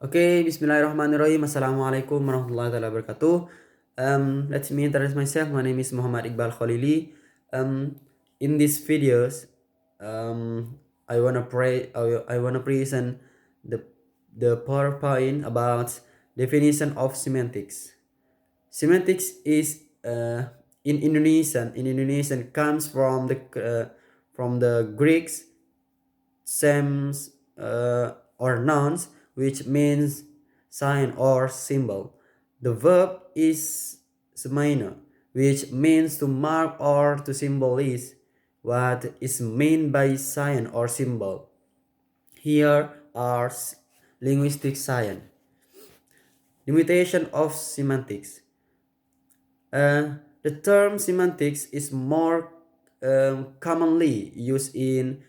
Okay, Bismillahirrahmanirrahim. Assalamualaikum warahmatullahi wabarakatuh. Let me introduce myself. My name is Muhammad Iqbal Khalili. In these videos, I wanna present the the PowerPoint about definition of semantics. Semantics is in Indonesian. In Indonesian comes from the Greeks sems or nouns, which means sign or symbol. The verb is semaina, which means to mark or to symbolize what is meant by sign or symbol. Here are linguistic science. Limitation of semantics. The term semantics is more commonly used in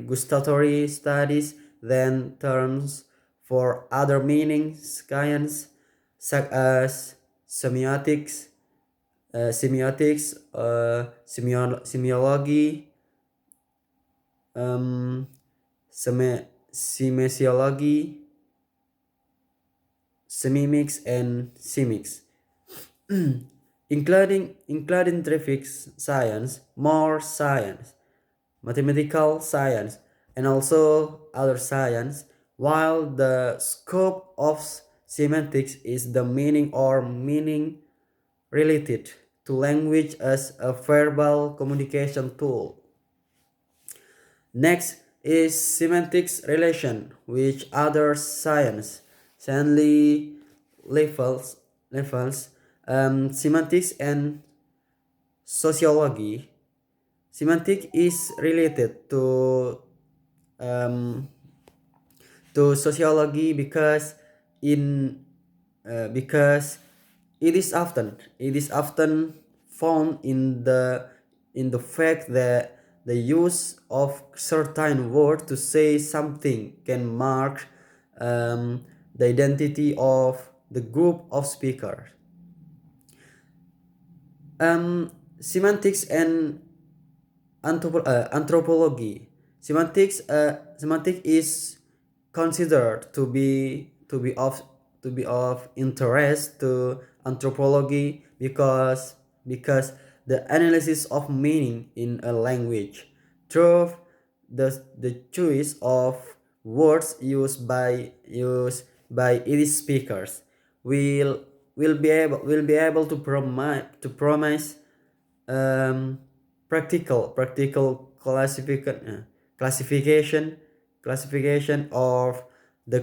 gustatory studies than terms for other meanings science such as semiology, um, semesiology, semimics, and simics. including traffic science, more science, mathematical science, and also other science, while the scope of semantics is the meaning or meaning related to language as a verbal communication tool. Next is semantics relation with other science, certainly levels, semantics and sociology. Semantic is related um, to sociology in because it is often found in the fact that the use of certain word to say something can mark the identity of the group of speakers. Semantics and anthropology. Semantic is considered to be of interest to anthropology because the analysis of meaning in a language through the choice of words used by its speakers will be able to promise um, practical classification classification of the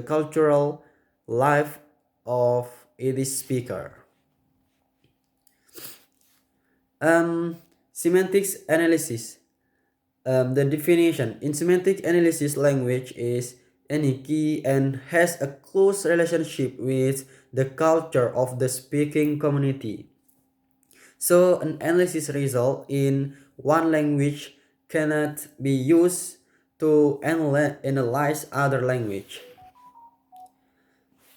cultural life of its speaker. Semantics analysis. The definition in semantic analysis, language is any key and has a close relationship with the culture of the speaking community. So an analysis result in one language cannot be used to analyze other language.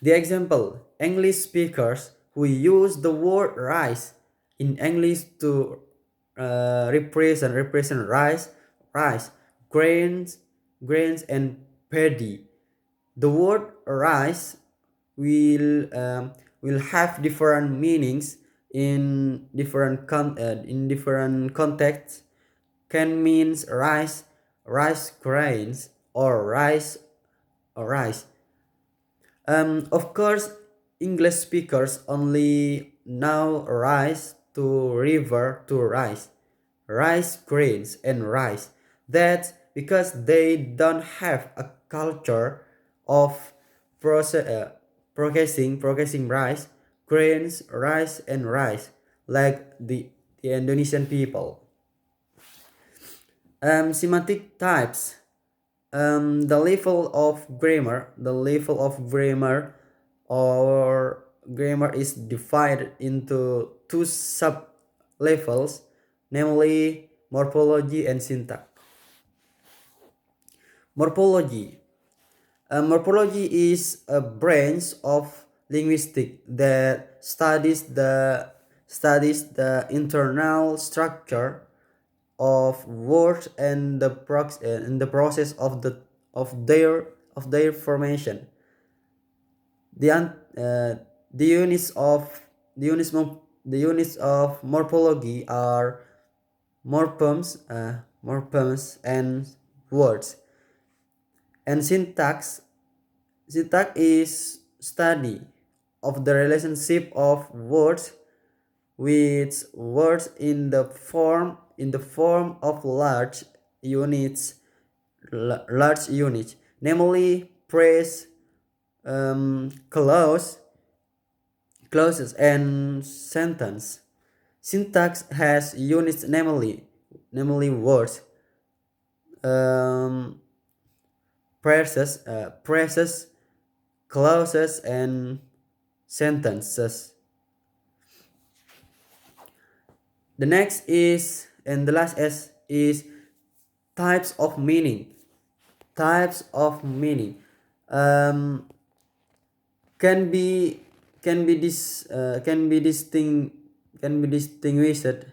The example, English speakers who use the word rice in English to represent rice, grains, and paddy. The word rice will have different meanings in different contexts. Can means rice grains, or rice. Of course, English speakers only know rice to refer to rice grains, and rice. That's because they don't have a culture of processing rice, grains, and rice like the Indonesian people. Semantic types. The level of grammar or grammar is divided into two sub levels, namely morphology and syntax. Morphology. Morphology is a branch of linguistics that studies the internal structure of words and the process of their of their formation. The un, uh, the units of the units of morphology are morphemes and words. And syntax is study of the relationship of words with words in the form of large units, namely phrase, clauses, and sentence. Syntax has units, namely words, um, phrases, clauses, and sentences. The next is, and the last S is types of meaning. Types of meaning um, can be can be distinguished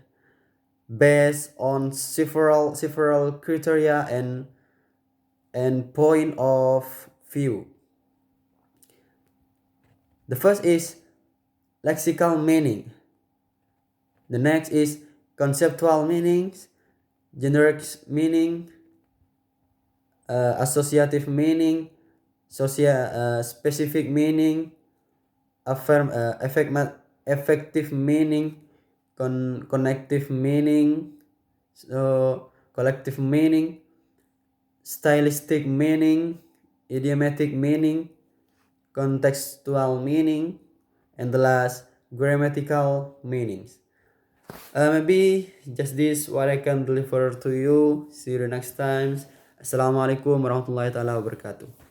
based on several criteria and point of view. The first is lexical meaning. The next is conceptual meanings, generic meaning, associative meaning, specific meaning, affirm, effective meaning, connective meaning, so collective meaning, stylistic meaning, idiomatic meaning, contextual meaning, and the last grammatical meanings. Maybe just this what I can deliver to you. See you next time. Assalamualaikum warahmatullahi taala wabarakatuh.